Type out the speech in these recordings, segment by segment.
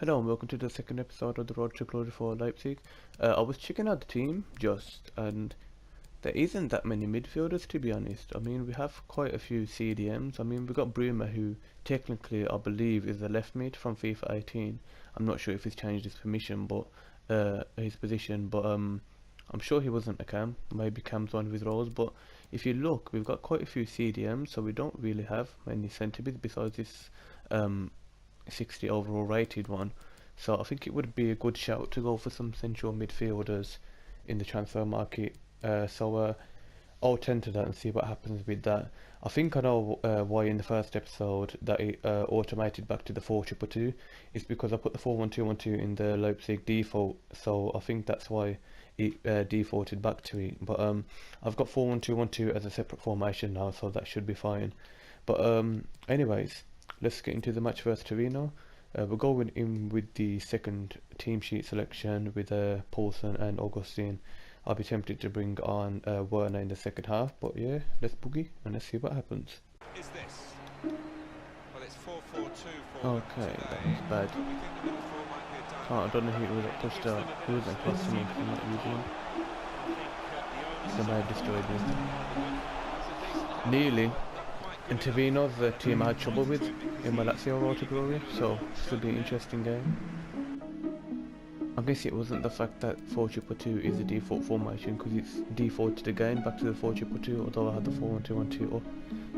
Hello and welcome to the second episode of the Road to Glory for Leipzig. I was checking out the team and there isn't that many midfielders to be honest. I mean, we have quite a few CDMs. I mean, we got Bruma, who technically I believe is a left mid from FIFA 18. I'm not sure if he's changed his position, but I'm sure he wasn't a cam. Maybe cam's one of his roles. But if you look, we've got quite a few CDMs, so we don't really have many centre mids besides this 60 overall rated one. So I think it would be a good shout to go for some central midfielders in the transfer market. I'll tend to that and see what happens with that. I think I know why in the first episode that it automated back to the 4-2-2 is because I put the 4-1-2-1-2 in the Leipzig default, so I think that's why it defaulted back to it. But I've got 4-1-2-1-2 as a separate formation now, so that should be fine. But anyways, let's get into the match versus Torino. We're going in with the second team sheet selection with Paulson and Augustine. I'll be tempted to bring on Werner in the second half, but yeah, let's boogie and let's see what happens. Is this? Well, it's 4-4-2 Okay, that was bad. I don't know who it was that pushed out. Who was that plus someone from that using? Somebody destroyed me. Nearly. And Torino's the team I had trouble with in my Lazio Road to Glory, so this will be an interesting game. I guess it wasn't the fact that 4-2-2 is the default formation, because it's defaulted again back to the 4-2-2, although I had the 4-1-2-1-2 up.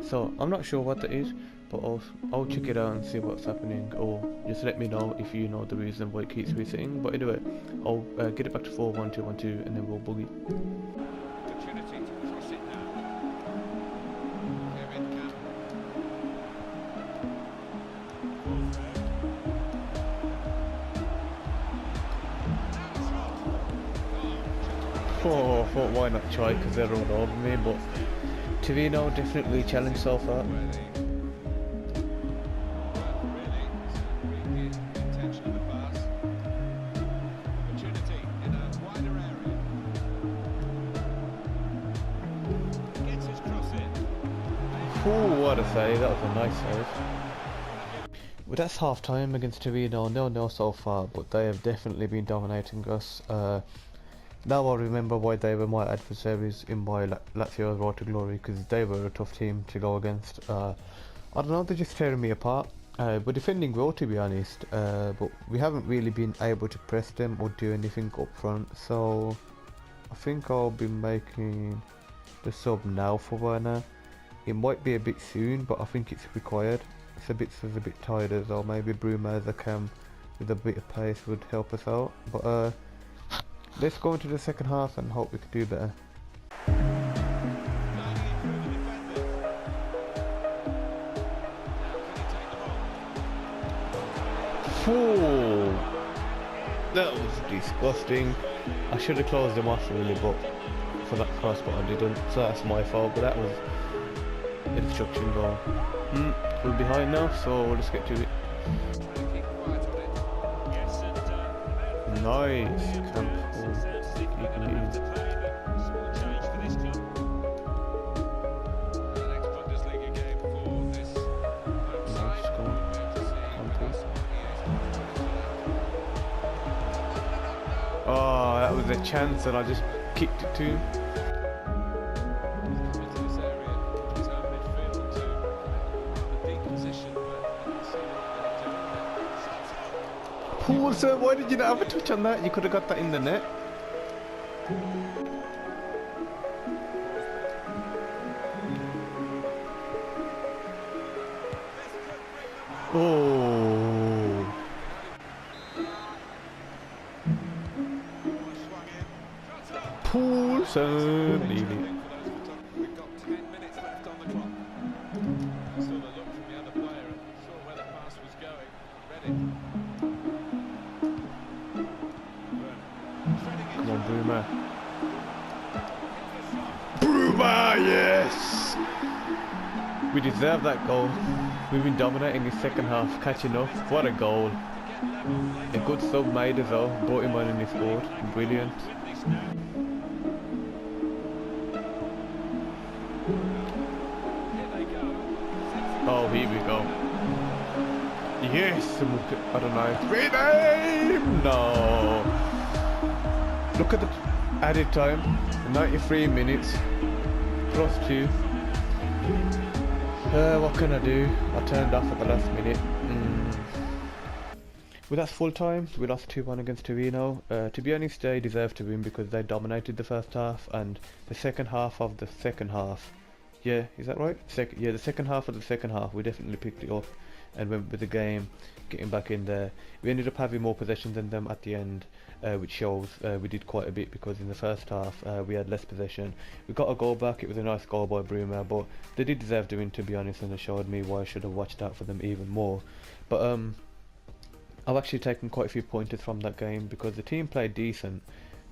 So I'm not sure what that is, but I'll check it out and see what's happening, or just let me know if you know the reason why it keeps resetting. But anyway, I'll get it back to 4-1-2-1-2 and then we'll boogie. Oh, I thought why not try, because they're all over me, but Torino definitely challenged so far. Oh, what a save, that was a nice save. Well, that's half time against Torino, 0-0 so far, but they have definitely been dominating us. Now I remember why they were my adversaries in my Lazio Road to Glory, because they were a tough team to go against. I don't know, they're just tearing me apart. We're defending well, to be honest, but we haven't really been able to press them or do anything up front, so I think I'll be making the sub now for Werner. It might be a bit soon, but I think it's required. Sabitza's a bit tired as well. Maybe Bruma as a cam with a bit of pace would help us out, but let's go into the second half and hope we can do better. Oh, that was disgusting. I should have closed them off really, but for that cross, but I didn't, so that's my fault. But that was a destruction goal. We're behind now, so let's get to it. Nice. Oh, that was a chance and I just kicked it too. Paul, sir, why did you not have a touch on that? You could have got that in the net. Oh. Paul, sir, leave it. We've got 10 minutes left on the clock. Saw the look from the other player and saw where the pass was going. Read it. Come on, Bruma. Bruma, yes! We deserve that goal. We've been dominating the second half, catching up. What a goal. A good sub made as well. Brought him on and he scored. Brilliant. Oh, here we go. You Yes, I don't know. Rename! No. Look at the added time. 93 minutes. Plus 2. What can I do? I turned off at the last minute. Well, that's full time. We lost 2-1 against Torino. To be honest, they deserved to win because they dominated the first half, and the second half of the second half. Yeah, is that right? The second half of the second half, we definitely picked it up and went with the game, getting back in there. We ended up having more possession than them at the end, which shows we did quite a bit because in the first half we had less possession. We got a goal back. It was a nice goal by Bruma, but they did deserve to win, to be honest, and it showed me why I should have watched out for them even more. But I've actually taken quite a few pointers from that game because the team played decent.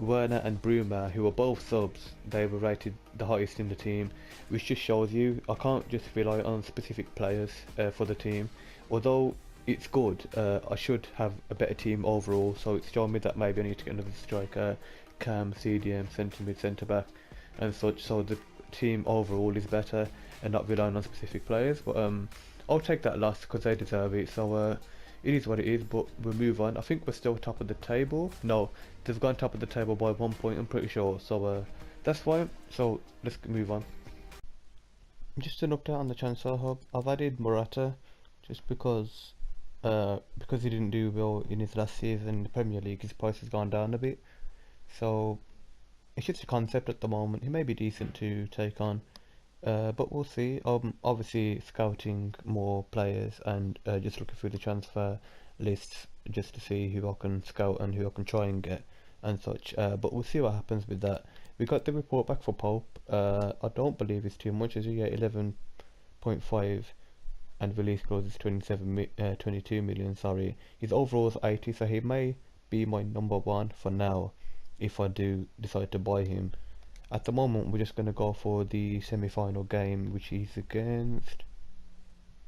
Werner and Bruma, who were both subs, they were rated the highest in the team, which just shows you I can't just rely on specific players for the team. Although it's good, I should have a better team overall, so it's showing me that maybe I need to get another striker, cam, CDM, centre mid, centre back and such, so the team overall is better and not relying on specific players. But I'll take that loss because they deserve it, so it is what it is, but we'll move on. I think we're still top of the table. No, they've gone top of the table by 1 point, I'm pretty sure. So that's fine. So let's move on. Just an update on the transfer hub. I've added Morata just because he didn't do well in his last season in the Premier League. His price has gone down a bit. So it's just a concept at the moment. He may be decent to take on. But we'll see. Obviously scouting more players and just looking through the transfer lists just to see who I can scout and who I can try and get and such. But we'll see what happens with that. We got the report back for Pope. I don't believe it's too much, as you get 11.5 and release clause is 22 million. Sorry, his overall is 80, so he may be my number one for now if I do decide to buy him. At the moment, we're just going to go for the semi-final game, which is against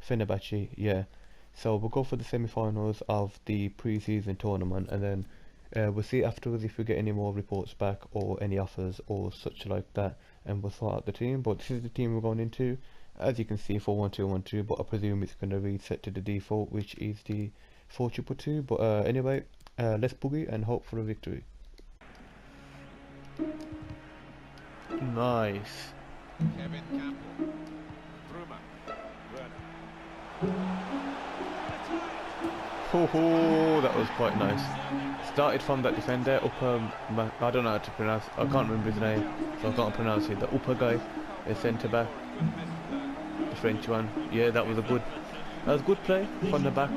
Fenerbahce, yeah. So we'll go for the semi-finals of the pre-season tournament, and then we'll see afterwards if we get any more reports back or any offers or such like that, and we'll sort out the team. But this is the team we're going into. As you can see, 4-1-2-1-2, but I presume it's going to reset to the default, which is the 4-2-2-2. But anyway, let's boogie and hope for a victory. Nice. Kevin Campbell. Bruma. Werner. Oh, that was quite nice. Started from that defender, I don't know how to pronounce, I can't remember his name, so I can't pronounce it. The upper guy, the centre back, the French one. Yeah, that was a good play from the back,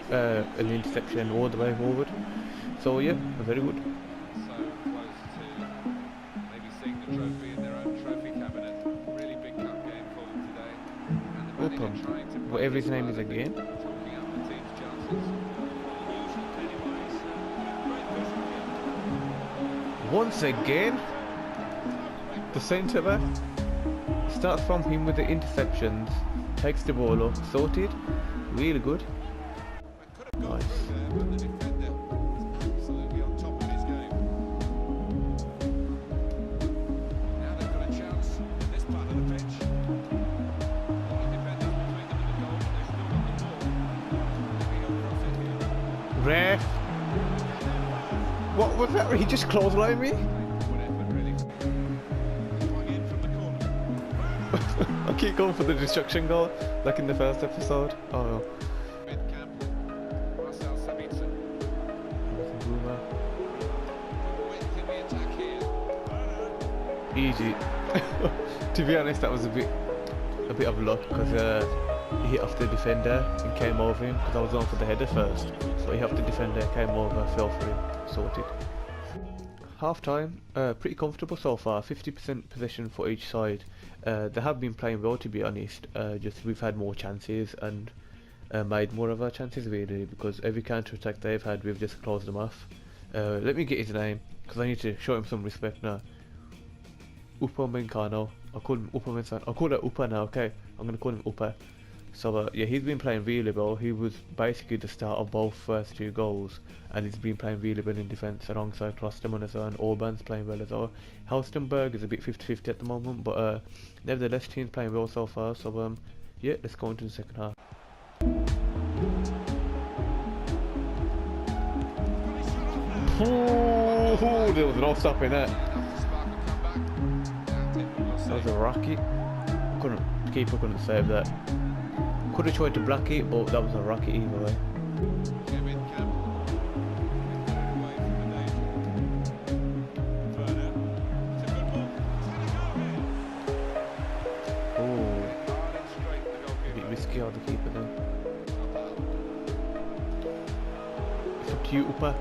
an interception all the way forward. So yeah, very good. Trophy in their own trophy cabinet. Really big cup game for them today. And the whatever his name is again. Talking up the team's chances. Once again, the centre back starts from him with the interceptions, takes the ball up, sorted, really good. Nice. But the defender is absolutely on top of his game. Now they've got a chance in this part of the pitch. A lot of defenders between them and the goal, but they've still got the ball. Maybe he'll cross it here. Ref. What was that? He just clotheslined me? Good effort, really. Swung in from the corner. I keep going for the destruction goal, like in the first episode. Oh no. Ben Campbell. Marcel Sabitzer. Width in the attack here. Easy. To be honest, that was a bit of luck because he hit off the defender and came over him because I was on for the header first. So he hit off the defender, came over, fell for him, sorted. Half time, pretty comfortable so far. 50% possession for each side. They have been playing well, to be honest. Just we've had more chances and made more of our chances really, because every counter attack they've had, we've just closed them off. Let me get his name because I need to show him some respect now. Upamecano. I call him Upamecano. I'll call it Upa now. Okay, I'm gonna call him Upa. So yeah, he's been playing really well. He was basically the start of both first two goals, and he's been playing really well in defence alongside Klosterman as well, and Orban's playing well as well. Halstenberg is a bit 50-50 at the moment, but nevertheless, team's playing well so far. So yeah, let's go into the second half. Ooh, there was no stopping that. That was a rocket. Keeper couldn't save that. Could have tried to block it, but that was a rocket either way. Oh, a bit risky on the keeper then. It's up to you, Upper.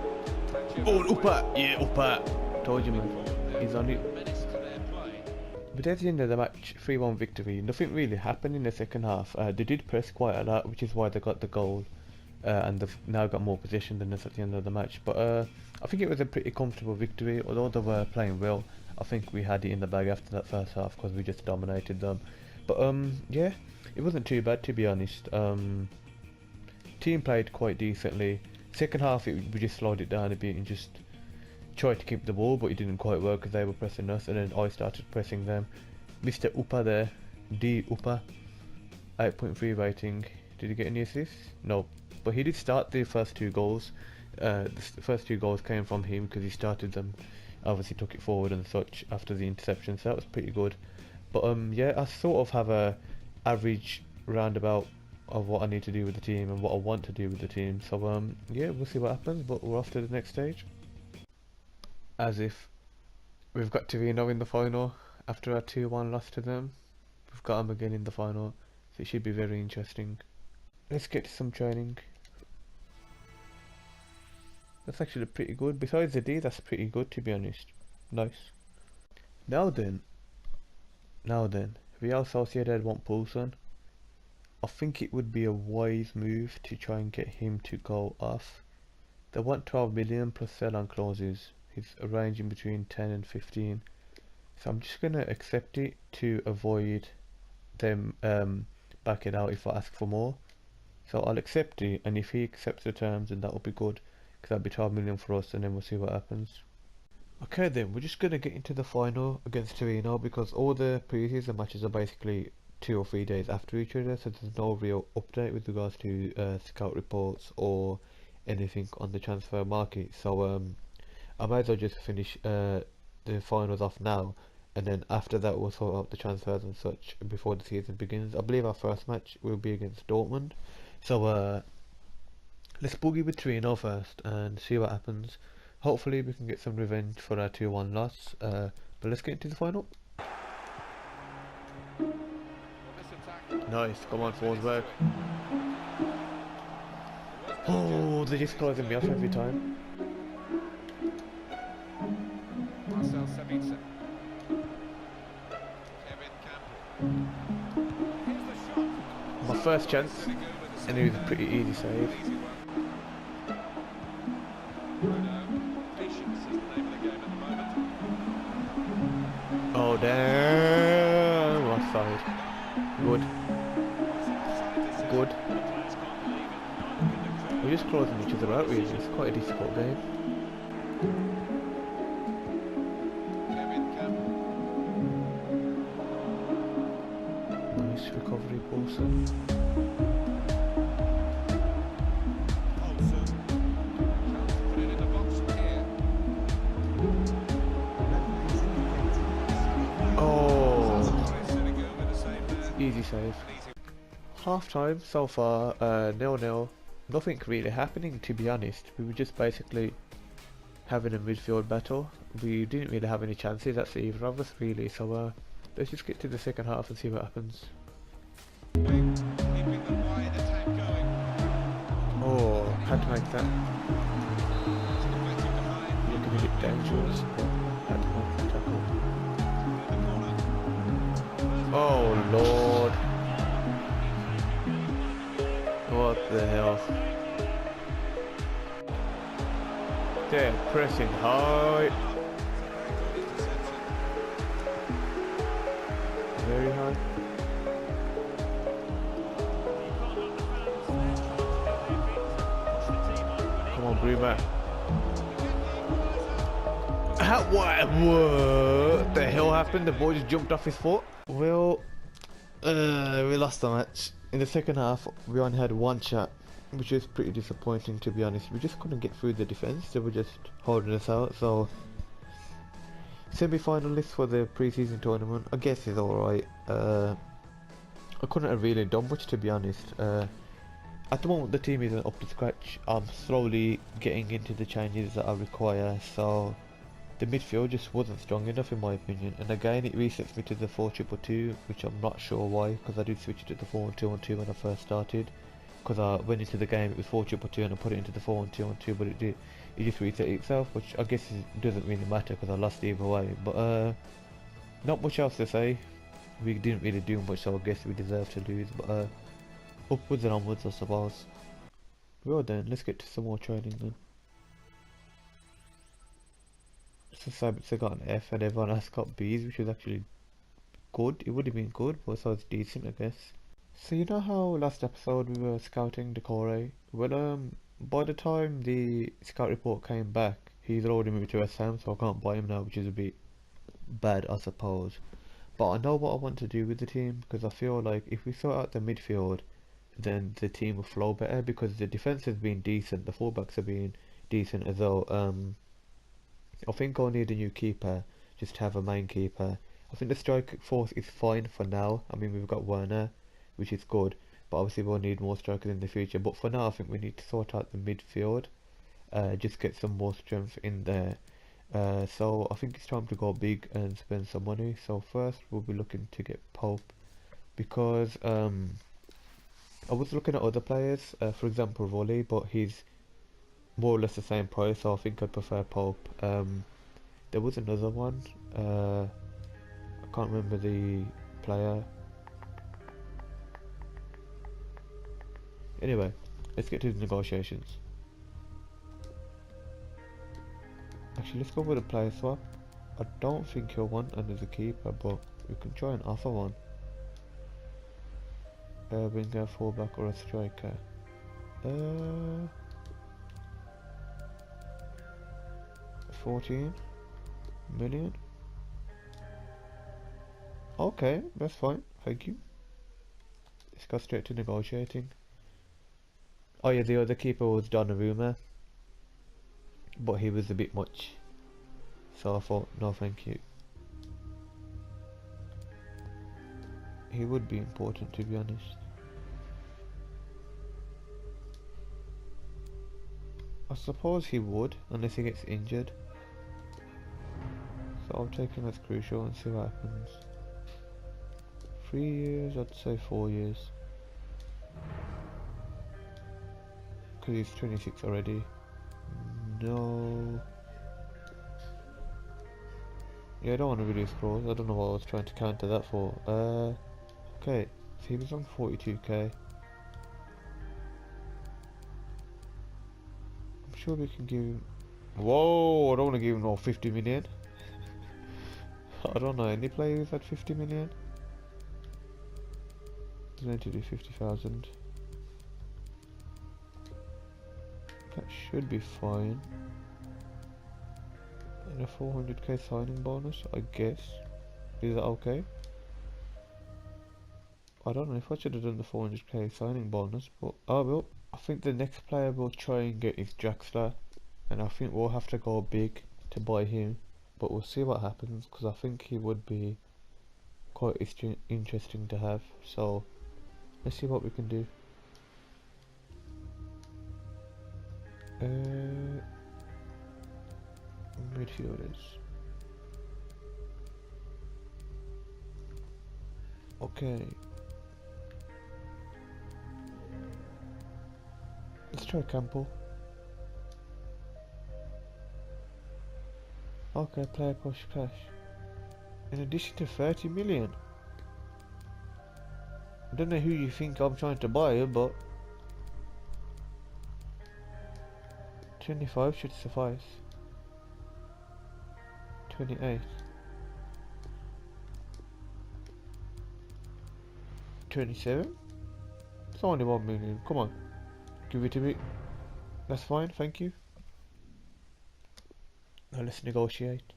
Oh, Upper! Yeah, Upper! Told you, man. He's on it. But at the end of the match, 3-1 victory. Nothing really happened in the second half. They did press quite a lot, which is why they got the goal. And they've now got more possession than us at the end of the match. But I think it was a pretty comfortable victory. Although they were playing well, I think we had it in the bag after that first half because we just dominated them. But yeah, it wasn't too bad, to be honest. Team played quite decently. Second half, we just slowed it down a bit and just tried to keep the ball, but it didn't quite work because they were pressing us, and then I started pressing them. Mr. Upper there, D Upper, 8.3 rating. Did he get any assists? No, but he did start the first two goals. The first two goals came from him because he started them. Obviously took it forward and such after the interception, so that was pretty good. But yeah, I sort of have a average roundabout of what I need to do with the team and what I want to do with the team. So yeah, we'll see what happens, but we're off to the next stage. As if we've got Torino in the final after our 2-1 loss to them. We've got them again in the final, so it should be very interesting. Let's get to some training. That's actually pretty good. Besides the D, that's pretty good, to be honest. Nice. Now then, Real Sociedad want Poulsen. I think it would be a wise move to try and get him to go off. They want 12 million plus sell-on clauses. He's ranging between 10 and 15. So I'm just going to accept it to avoid them backing out if I ask for more. So I'll accept it, and if he accepts the terms, then that will be good, because that'll be 12 million for us, and then we'll see what happens. Okay then, we're just going to get into the final against Torino, because all the pre-season matches are basically 2 or 3 days after each other, so there's no real update with regards to scout reports or anything on the transfer market. So I might as well just finish the finals off now, and then after that we'll sort out the transfers and such before the season begins. I believe our first match will be against Dortmund, so let's boogie with Torino first and see what happens. Hopefully we can get some revenge for our 2-1 loss, but let's get into the final. Nice, come on, Forsberg. Oh, they're just closing me off every time. My first chance, and it was a pretty easy save. Oh damn, offside. Good. Good. We're just closing each other out really, it's quite a difficult game. Nice recovery, Paulson. Easy save. Half time so far, 0-0. Nothing really happening, to be honest. We were just basically having a midfield battle. We didn't really have any chances at either of us really, so let's just get to the second half and see what happens. Oh, had to make that. Looking a bit dangerous, but had to make the tackle. Oh lord. What the hell? They're pressing high. Very high. Come on, Bremer. What the hell happened? The ball just jumped off his foot. Well, we lost the match. In the second half, we only had one shot, which is pretty disappointing to be honest. We just couldn't get through the defence, they were just holding us out. So semi-finalist for the pre-season tournament, I guess is alright. I couldn't have really done much to be honest. At the moment the team isn't up to scratch. I'm slowly getting into the changes that I require, so the midfield just wasn't strong enough in my opinion, and again it resets me to the 4-2-2, which I'm not sure why, because I did switch it to the 4-1-2-1-2 when I first started, because I went into the game it was 4-2-2 and I put it into the 4-1-2-1-2, but it just reset itself, which I guess doesn't really matter because I lost either way. But not much else to say. We didn't really do much, so I guess we deserve to lose, but upwards and onwards I suppose. Well then, let's get to some more training then. So Sabitzer got an F and everyone else got B's, which was actually good. It would have been good, but so it's decent I guess. So you know how last episode we were scouting Decore? Well by the time the scout report came back, he's already moved to West Ham, so I can't buy him now, which is a bit bad I suppose. But I know what I want to do with the team, because I feel like if we sort out the midfield, then the team will flow better, because the defence has been decent, the fullbacks have been decent as well. I think I'll need a new keeper, just to have a main keeper. I think the strike force is fine for now. I mean, we've got Werner, which is good, but obviously we'll need more strikers in the future. But for now, I think we need to sort out the midfield, just get some more strength in there. So I think it's time to go big and spend some money. So first, we'll be looking to get Pope, because I was looking at other players, for example Volley, but he's more or less the same price, so I think I'd prefer Pope. There was another one, I can't remember the player. Anyway, let's get to the negotiations. Actually, let's go with a player swap. I don't think he'll want another keeper, but we can try and offer one. Winger, fullback, or a striker. 14 million. Okay, that's fine. Thank you. Let's go straight to negotiating. Oh yeah, the other keeper was Donnarumma, but he was a bit much, so I thought no thank you. He would be important to be honest. I suppose he would, unless he gets injured. So I'll take him as crucial and see what happens. 3 years, I'd say 4 years. Because he's 26 already. No. Yeah, I don't want to reduce clause. I don't know what I was trying to counter that for. Okay, so he was on 42k. I'm sure we can give him... Whoa, I don't want to give him no 50 million. I don't know any player who's had 50 million. Doesn't need to do 50,000. That should be fine. And a 400k signing bonus, I guess. Is that okay? I don't know if I should have done the 400k signing bonus, but I will. I think the next player we'll try and get is Draxler, and I think we'll have to go big to buy him, but we'll see what happens, because I think he would be quite interesting to have. So let's see what we can do. Midfielders. Okay. Let's try Campbell. Okay, player push cash. In addition to 30 million. I don't know who you think I'm trying to buy, but 25 should suffice. 28. 27? It's only 1 million. Come on. Give it to me. That's fine, thank you. Now let's negotiate.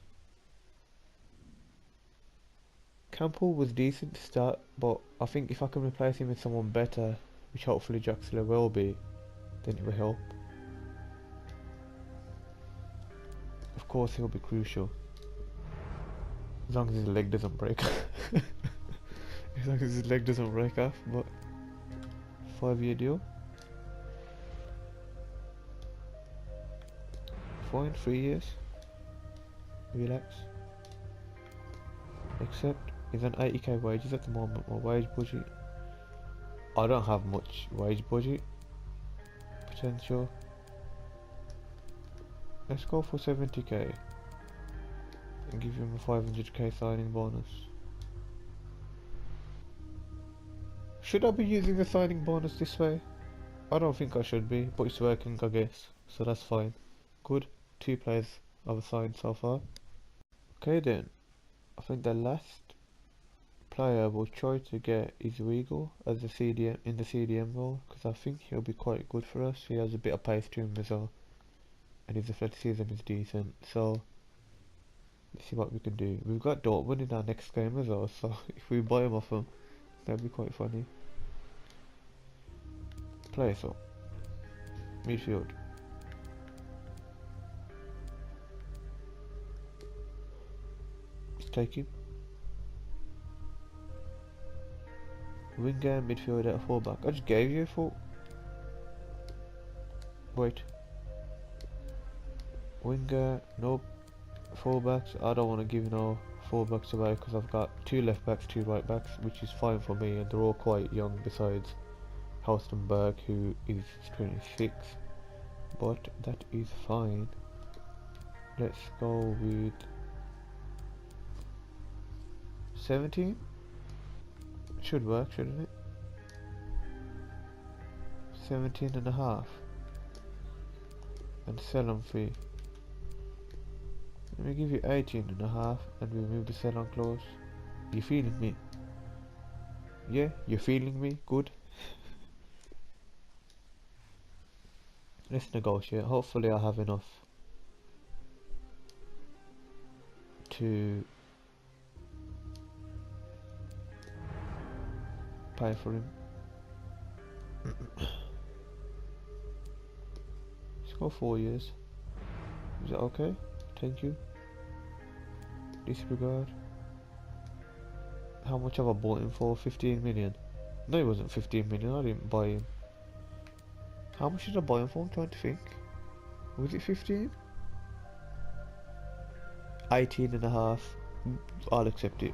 Campbell was decent to start, but I think if I can replace him with someone better, which hopefully Draxler will be, then it will help. Of course, he'll be crucial as long as his leg doesn't break. As long as his leg doesn't break off. But 5-year deal. Fine, 3 years. Relax. Except he's on 80k wages at the moment. My wage budget, I don't have much wage budget potential. Let's go for 70k and give him a 500k signing bonus. Should I be using the signing bonus this way? I don't think I should be, but it's working, I guess, so that's fine. Good, 2 players I've signed so far. Okay then, I think the last player we'll try to get is Regal as the CDM in the CDM role, because I think he'll be quite good for us. He has a bit of pace to him as well, and his athleticism is decent. So let's see what we can do. We've got Dortmund in our next game as well, so if we buy him off him, that'd be quite funny. Player so midfield. Let's take him. Winger, midfielder, fullback. I just gave you a full. Wait. Winger, nope. Fullbacks, I don't want to give no fullbacks away because I've got 2 left backs, 2 right backs, which is fine for me, and they're all quite young besides Haustenberg, who is 26. But that is fine. Let's go with 17. Should work, shouldn't it? 17 and a half. And sell on fee. Let me give you 18 and a half and remove the sell on clause. You feeling me? Yeah, you're feeling me? Good. Let's negotiate. Hopefully I have enough to pay for him. Let's go 4 years. Is that okay? Thank you. Disregard. How much have I bought him for? 15 million. No, it wasn't 15 million. I didn't buy him. How much did I buy him for? I'm trying to think. Was it 15? 18 and a half. I'll accept it.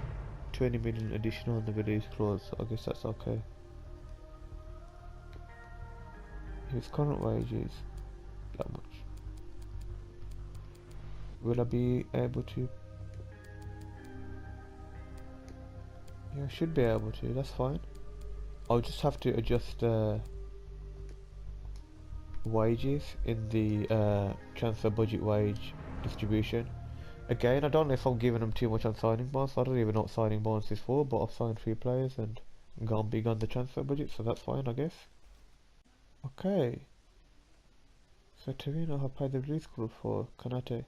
20 million additional on the release clause, so I guess that's okay. His current wage is that much. Will I be able to? Yeah, I should be able to, that's fine. I'll just have to adjust wages in the transfer budget wage distribution. Again, I don't know if I'm giving them too much on signing bonus. I don't even know what signing bonus is for, but I've signed 3 players and gone big on the transfer budget, so that's fine, I guess. Okay. So Torino have played the release clause for Konate.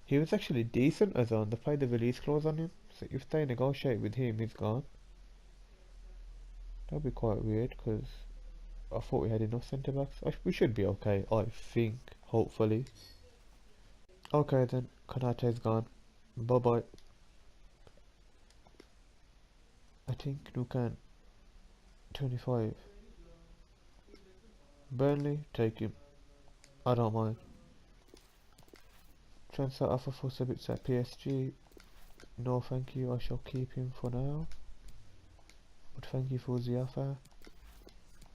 He was actually decent as on. They played the release clause on him, so if they negotiate with him, he's gone. That'd be quite weird, because I thought we had enough centre backs. We should be okay, I think, hopefully. Okay then, Konate's gone. Bye bye. I think Nukan 25. Burnley, take him. I don't mind. Transfer offer for Sabitzer at PSG. No thank you, I shall keep him for now. But thank you for the offer.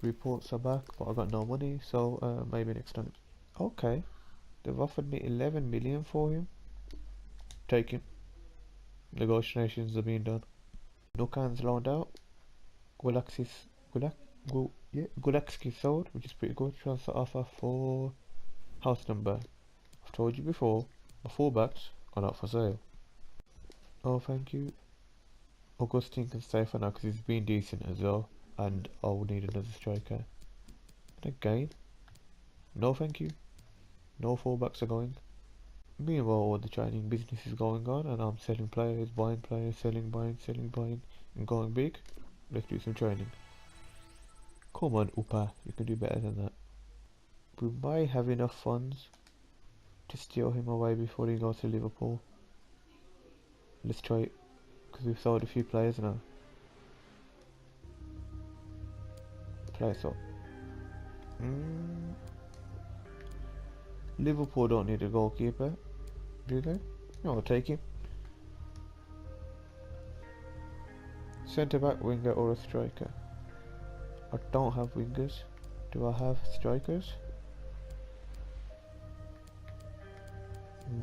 Reports are back, but I got no money, so maybe next time. Okay. They've offered me 11 million for him. Take him. Negotiations are being done. Nukan's loaned out. Gulakski's sold, which is pretty good. Transfer offer for house number. I've told you before, my fullbacks are not for sale. Oh, thank you. Augustine can stay for now because he's been decent as well, and I'll need another striker. And again, no thank you. No fullbacks are going. Meanwhile, all the training business is going on, and I'm selling players, buying players, selling, buying, and going big. Let's do some training. Come on, Upa, you can do better than that. We might have enough funds to steal him away before he goes to Liverpool. Let's try it, because we've sold a few players now. Place up. Liverpool don't need a goalkeeper, do they? No, I'll take him. Centre back, winger, or a striker? I don't have wingers. Do I have strikers?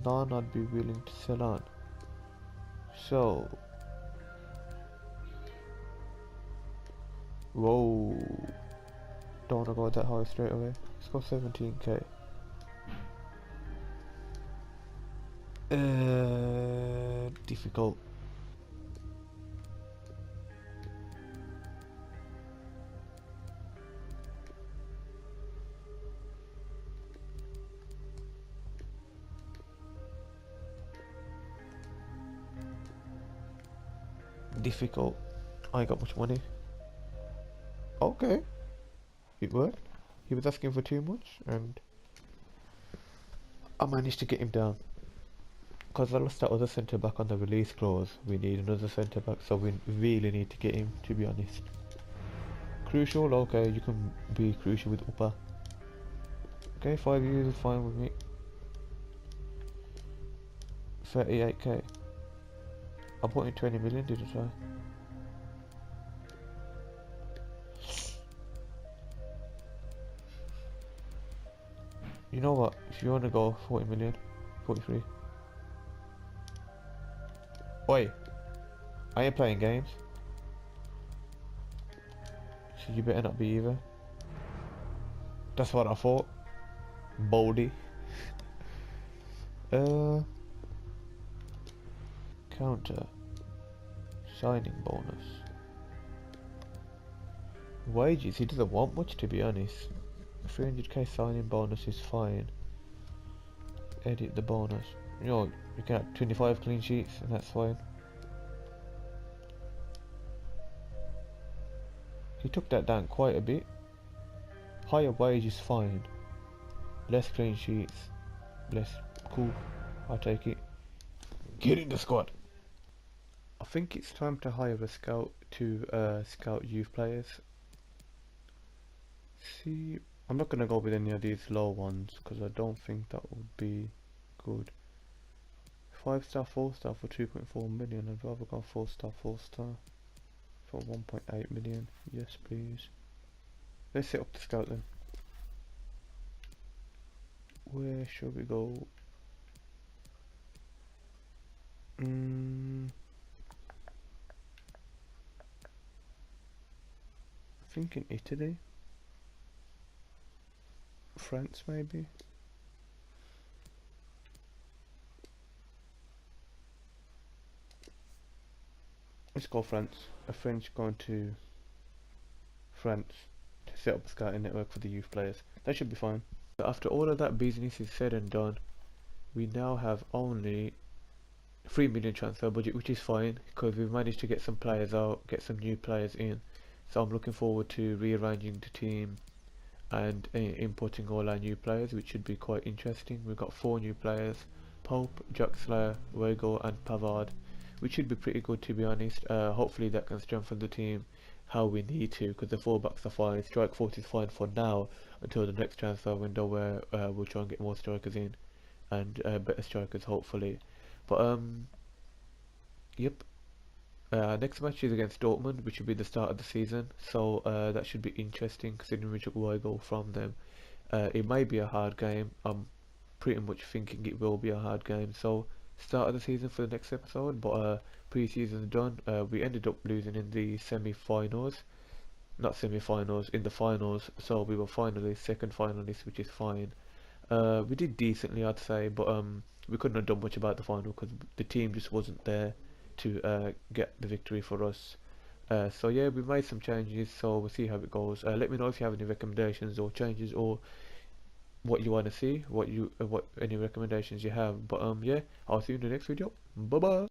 None I'd be willing to sell on. So, whoa, don't wanna go that high straight away. Let's go 17k. Difficult. Difficult. I ain't got much money. Okay, it worked. He was asking for too much, and I managed to get him down. Because I lost that other centre back on the release clause, we need another centre back, so we really need to get him, to be honest. Crucial, okay, you can be crucial with Upper. Okay, 5 years is fine with me. 38k. I bought in 20 million, didn't I? You know what, if you want to go 40 million, 43. Oi, I ain't playing games, so you better not be either. That's what I thought. Baldy. Counter. Signing bonus. Wages, he doesn't want much, to be honest. 300k signing bonus is fine. Edit the bonus. You know, you can have 25 clean sheets and that's fine. He took that down quite a bit. Higher wage is fine. Less clean sheets. Less. Cool. I'll take it. Get in the squad. I think it's time to hire a scout to scout youth players. See, I'm not gonna go with any of these low ones because I don't think that would be good. 5-star, 4-star for 2.4 million. I'd rather go 4-star, 4-star for 1.8 million. Yes, please. Let's set up the scout then. Where should we go? I think in Italy. France maybe. Let's go France. A French going to France to set up a scouting network for the youth players. That should be fine. But after all of that business is said and done, we now have only 3 million transfer budget, which is fine because we've managed to get some players out, get some new players in. So I'm looking forward to rearranging the team and inputting all our new players, which should be quite interesting. We've got 4 new players: Pope, Jaxler, Weigl and Pavard, which should be pretty good, to be honest. Hopefully that can strengthen the team how we need to, because the fullbacks are fine. Strike force is fine for now until the next transfer window, where we'll try and get more strikers in and better strikers hopefully. But yep. Next match is against Dortmund, which will be the start of the season, so that should be interesting considering we took Weigl from them. It may be a hard game. I'm pretty much thinking it will be a hard game, so start of the season for the next episode. But pre-season's done. We ended up losing in the semi-finals, not semi-finals, in the finals, so we were finally second finalists, which is fine. We did decently, I'd say, but we couldn't have done much about the final because the team just wasn't there to get the victory for us. So yeah, we made some changes, so we'll see how it goes. Let me know if you have any recommendations or changes, or what you want to see, what any recommendations you have. But yeah, I'll see you in the next video. Bye bye.